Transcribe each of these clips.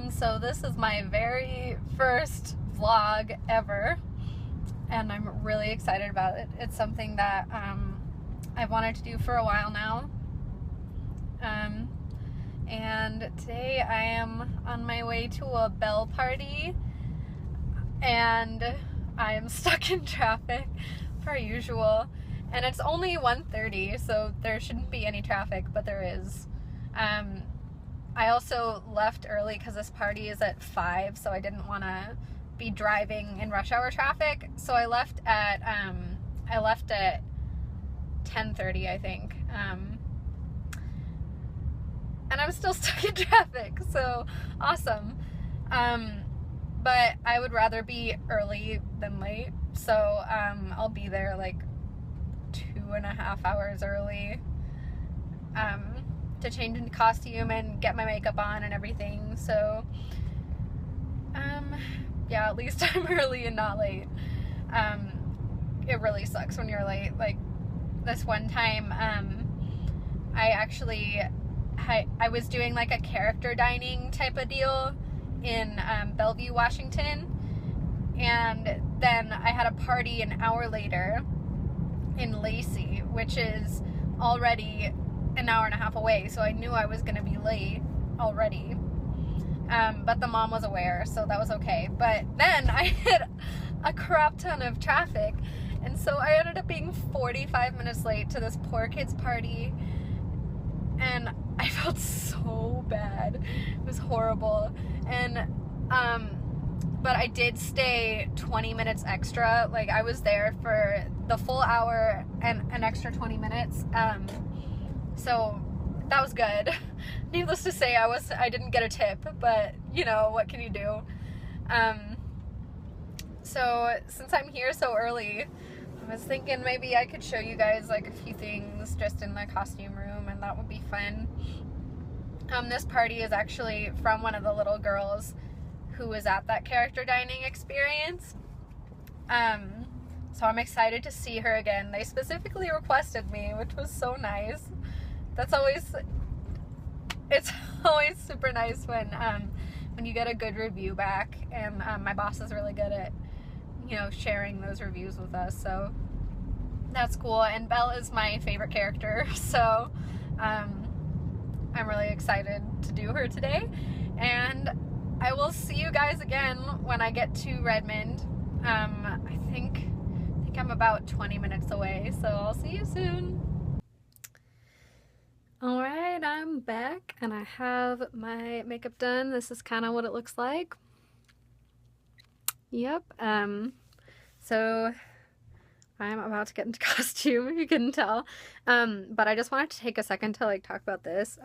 So this is my very first vlog ever, and I'm really excited about it. It's something that I've wanted to do for a while now. And today I am on my way to a Belle party, and I am stuck in traffic per usual. And it's only 1:30, so there shouldn't be any traffic, but there is. I also left early because this party is at 5, so I didn't want to be driving in rush hour traffic. So I left at 10:30, I think. And I'm still stuck in traffic, so awesome. But I would rather be early than late, so I'll be there like 2.5 hours early to change into costume and get my makeup on and everything. So yeah, at least I'm early and not late. It really sucks when you're late. Like this one time, I was doing like a character dining type of deal in Bellevue, Washington, and then I had a party an hour later in Lacey, which is already an hour and a half away, so I knew I was going to be late already. But the mom was aware, so that was okay. But then I hit a crap ton of traffic, and so I ended up being 45 minutes late to this poor kid's party, and I felt so bad. It was horrible. And but I did stay 20 minutes extra. Like I was there for the full hour and an extra 20 minutes. So that was good. Needless to say, I didn't get a tip, but you know, what can you do? So since I'm here so early, I was thinking maybe I could show you guys like a few things just in the costume room, and that would be fun. This party is actually from one of the little girls who was at that character dining experience. So I'm excited to see her again. They specifically requested me, which was so nice. It's always super nice when you get a good review back, and my boss is really good at, you know, sharing those reviews with us, so that's cool. And Belle is my favorite character, so I'm really excited to do her today, and I will see you guys again when I get to Redmond. I think I'm about 20 minutes away, so I'll see you soon. Alright, I'm back, and I have my makeup done. This is kind of what it looks like. Yep, so I'm about to get into costume, if you couldn't tell. But I just wanted to take a second to like talk about this.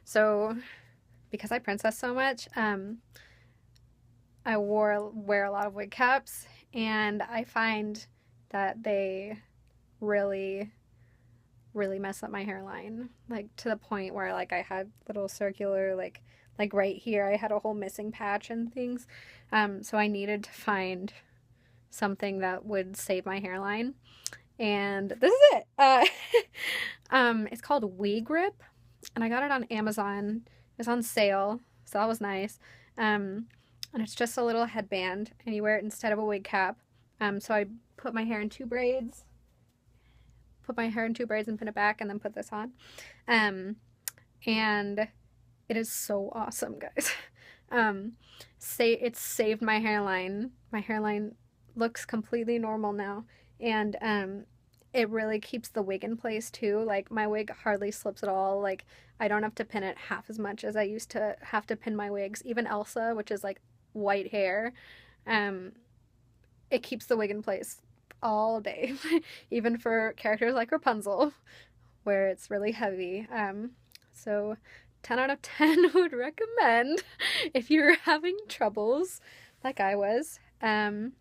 So because I princess so much, I wear a lot of wig caps, and I find that they really mess up my hairline, like to the point where like I had little circular like right here I had a whole missing patch and things. So I needed to find something that would save my hairline, and this is it. It's called Wig Grip, and I got it on Amazon. It was on sale, so that was nice. And it's just a little headband, and you wear it instead of a wig cap. So I put my hair in two braids and pin it back, and then put this on. And it is so awesome, guys. It's saved my hairline. My hairline looks completely normal now, and it really keeps the wig in place too. Like my wig hardly slips at all. Like I don't have to pin it half as much as I used to have to pin my wigs. Even Elsa, which is like white hair, it keeps the wig in place all day. Even for characters like Rapunzel, where it's really heavy. So 10 out of 10 would recommend if you're having troubles like I was. And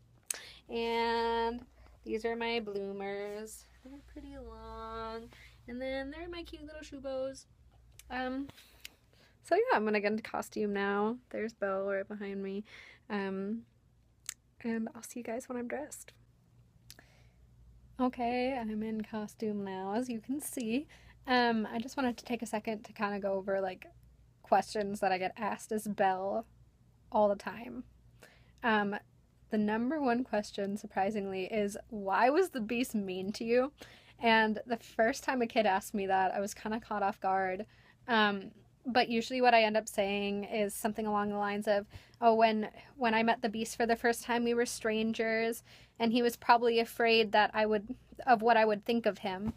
these are my bloomers. They're pretty long, and then they're my cute little shoe bows. So yeah, I'm gonna get into costume now. There's Belle right behind me. And I'll see you guys when I'm dressed. Okay, I'm in costume now, as you can see. I just wanted to take a second to kind of go over like questions that I get asked as Belle all the time. Um, the number one question, surprisingly, is why was the beast mean to you? And the first time a kid asked me that, I was kind of caught off guard. Um, but usually, what I end up saying is something along the lines of, "Oh, when I met the beast for the first time, we were strangers, and he was probably afraid that I would of what I would think of him.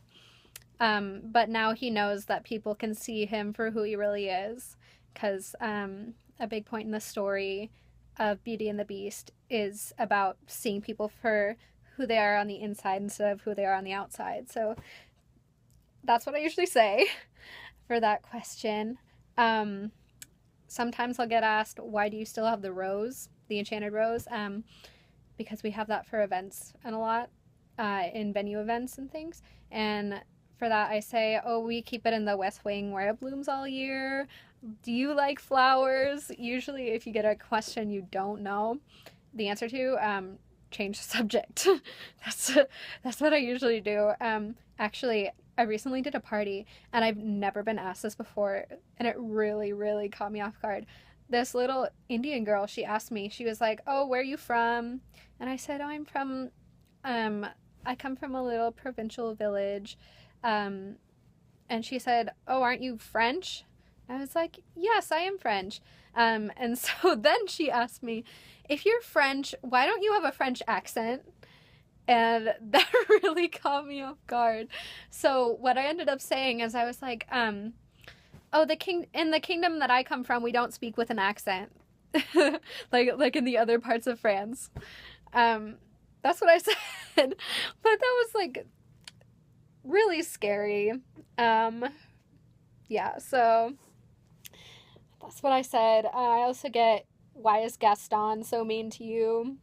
But now he knows that people can see him for who he really is, because a big point in the story of Beauty and the Beast is about seeing people for who they are on the inside instead of who they are on the outside." So that's what I usually say for that question. Sometimes I'll get asked, why do you still have the rose, the enchanted rose? Because we have that for events and a lot, in venue events and things. And for that, I say, oh, we keep it in the West Wing where it blooms all year. Do you like flowers? Usually, if you get a question you don't know the answer to, change the subject. that's what I usually do. Actually, I recently did a party, and I've never been asked this before, and it really, really caught me off guard. This little Indian girl, she asked me, she was like, "Oh, where are you from?" And I said, "Oh, I'm from, I come from a little provincial village." Um, and she said, "Oh, aren't you French?" I was like, "Yes, I am French." And so then she asked me, "If you're French, why don't you have a French accent?" And that really caught me off guard. So what I ended up saying is I was like, "Oh, in the kingdom that I come from, we don't speak with an accent, like in the other parts of France." That's what I said, but that was like really scary. Yeah, so that's what I said. I also get, why is Gaston so mean to you?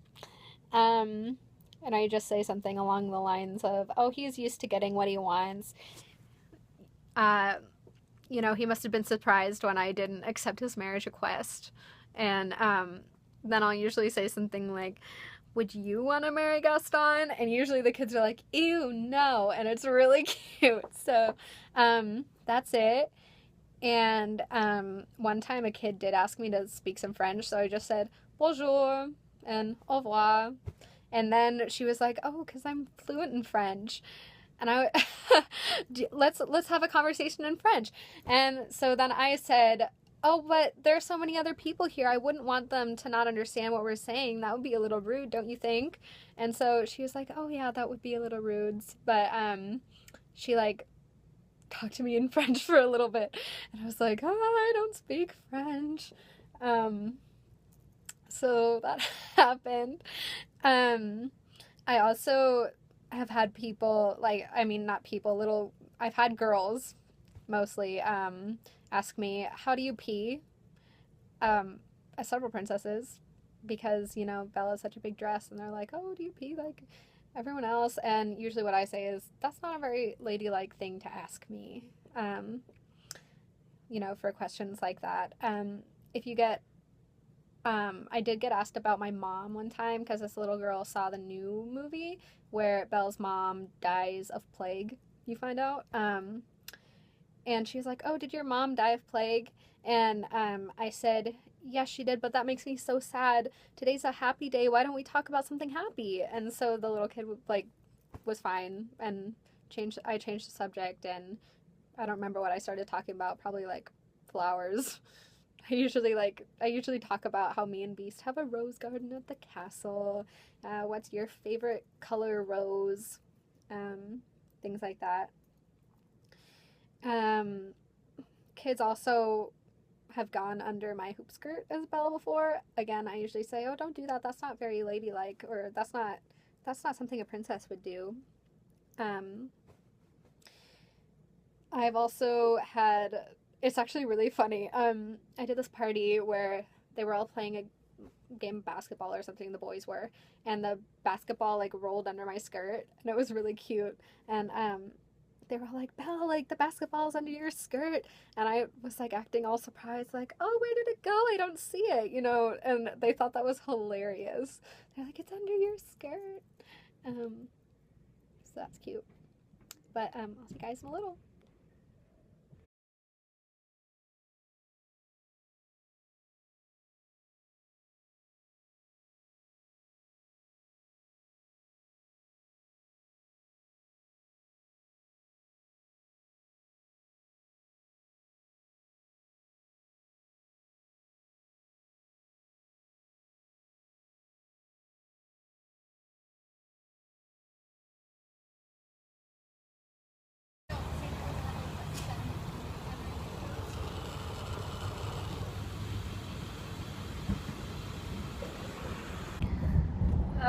And I just say something along the lines of, oh, he's used to getting what he wants. He must have been surprised when I didn't accept his marriage request. And then I'll usually say something like, would you want to marry Gaston? And usually the kids are like, ew, no. And it's really cute. So that's it. And one time a kid did ask me to speak some French, so I just said bonjour and au revoir. And then she was like, "Oh, because I'm fluent in French." And let's have a conversation in French. And so then I said, "Oh, but there's so many other people here. I wouldn't want them to not understand what we're saying. That would be a little rude, don't you think?" And so she was like, "Oh yeah, that would be a little rude." But she like talked to me in French for a little bit, and I was like, "Oh, I don't speak French." So that happened. I also have had people, not people, I've had girls mostly ask me, how do you pee? As several princesses, because, Bella's such a big dress, and they're like, oh, do you pee like everyone else? And usually what I say is, that's not a very ladylike thing to ask me, for questions like that. If you get I did get asked about my mom one time because this little girl saw the new movie where Belle's mom dies of plague, you find out. And she was like, oh, did your mom die of plague? And I said, yes, she did, but that makes me so sad. Today's a happy day. Why don't we talk about something happy? And so the little kid was fine, and I changed the subject, and I don't remember what I started talking about, probably like flowers. I usually talk about how me and Beast have a rose garden at the castle. What's your favorite color rose? Things like that. Kids also have gone under my hoop skirt as Bella before. Again, I usually say, "Oh, don't do that. That's not very ladylike," or "That's not something a princess would do." I've also had, it's actually really funny. I did this party where they were all playing a game of basketball or something, the boys were, and the basketball rolled under my skirt, and it was really cute. And they were all like, "Belle, the basketball's under your skirt," and I was acting all surprised, "Oh, where did it go? I don't see it," and they thought that was hilarious. They're like, "It's under your skirt." So that's cute. But I'll see you guys in a little.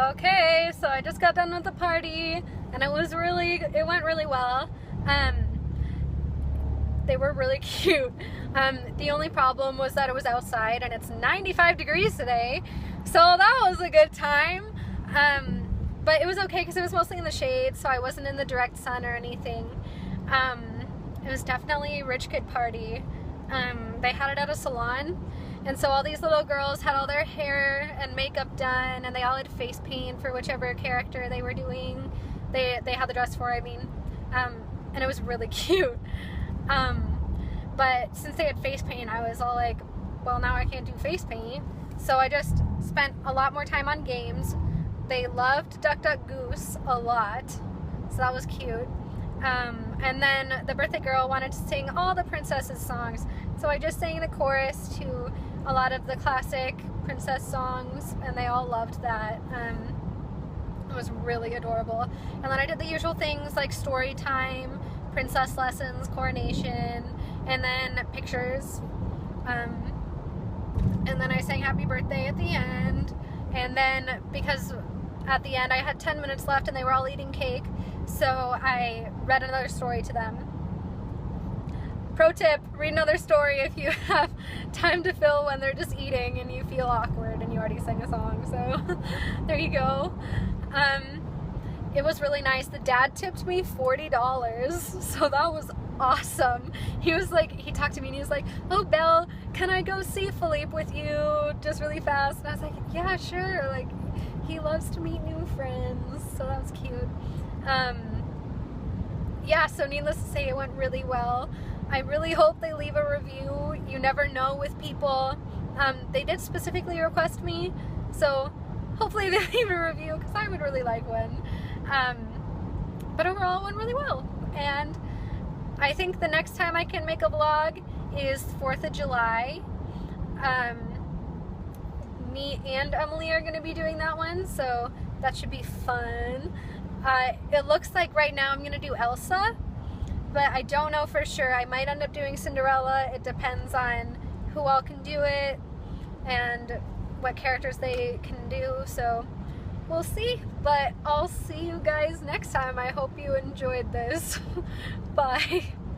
Okay, so I just got done with the party, and it went really well. They were really cute. The only problem was that it was outside, and it's 95 degrees today, so that was a good time. But it was okay because it was mostly in the shade, so I wasn't in the direct sun or anything. It was definitely a rich kid party. They had it at a salon, and so all these little girls had all their hair and makeup done, and they all had face paint for whichever character they were doing. They had the dress for, I mean. And it was really cute. But since they had face paint, I was all like, well, now I can't do face paint. So I just spent a lot more time on games. They loved Duck Duck Goose a lot, so that was cute. And then the birthday girl wanted to sing all the princesses songs, so I just sang the chorus to a lot of the classic princess songs, and they all loved that. It was really adorable. And then I did the usual things like story time, princess lessons, coronation, and then pictures. And then I sang happy birthday at the end. And then because at the end I had 10 minutes left and they were all eating cake, so I read another story to them. Pro tip, read another story if you have time to fill when they're just eating and you feel awkward and you already sang a song, so there you go. It was really nice. The dad tipped me $40, so that was awesome. He was like, he talked to me and he was like, oh, Belle, can I go see Philippe with you just really fast? And I was like, yeah, sure. Like, he loves to meet new friends, so that was cute. Yeah, so needless to say, it went really well. I really hope they leave a review. You never know with people. They did specifically request me, so hopefully they leave a review because I would really like one. But overall it went really well, and I think the next time I can make a vlog is 4th of July. Me and Emily are going to be doing that one, so that should be fun. It looks like right now I'm going to do Elsa, but I don't know for sure. I might end up doing Cinderella. It depends on who all can do it and what characters they can do, so we'll see. But I'll see you guys next time. I hope you enjoyed this. Bye.